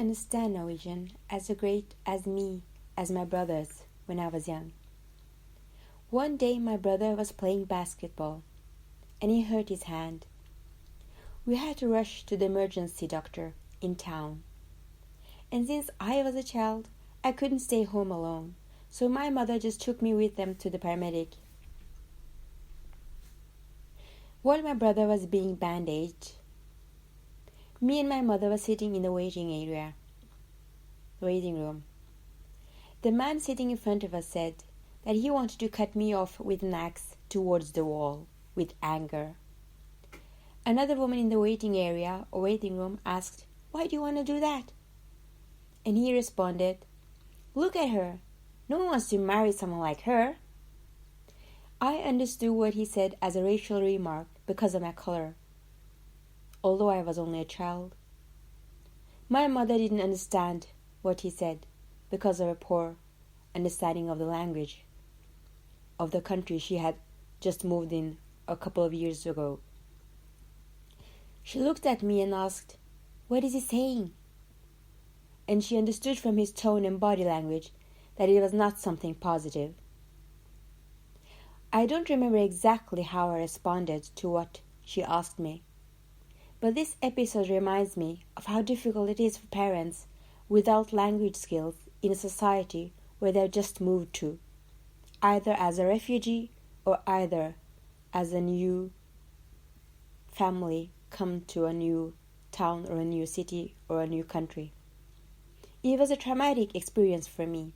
understand Norwegian as great as me as my brothers when I was young. One day my brother was playing basketball and he hurt his hand. We had to rush to the emergency doctor in town. And since I was a child, I couldn't stay home alone, so my mother just took me with them to the paramedic. While my brother was being bandaged, me and my mother were sitting in the waiting room. The man sitting in front of us said that he wanted to cut me off with an axe towards the wall with anger. Another woman in the waiting room asked, "Why do you want to do that?" And he responded, "Look at her. No one wants to marry someone like her." I understood what he said as a racial remark because of my color, although I was only a child. My mother didn't understand what he said because of a poor understanding of the language of the country she had just moved in a couple of years ago. She looked at me and asked, "What is he saying?" And she understood from his tone and body language that it was not something positive. I don't remember exactly how I responded to what she asked me, but this episode reminds me of how difficult it is for parents without language skills in a society where they've just moved to, either as a refugee or either as a new family come to a new town or a new city or a new country. It was a traumatic experience for me.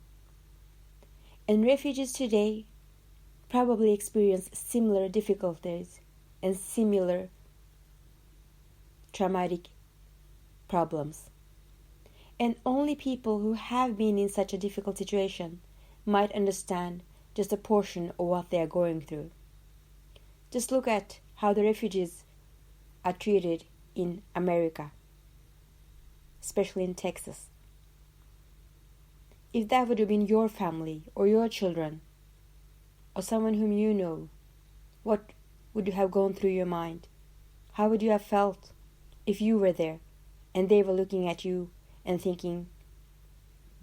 And refugees today probably experience similar difficulties and similar traumatic problems. And only people who have been in such a difficult situation might understand just a portion of what they are going through. Just look at how the refugees are treated in America, especially in Texas. If that would have been your family or your children or someone whom you know, what would you have gone through your mind? How would you have felt if you were there and they were looking at you and thinking,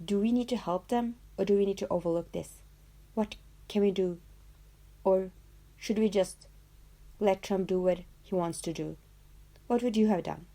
do we need to help them or do we need to overlook this? What can we do? Or should we just let Trump do what he wants to do? What would you have done?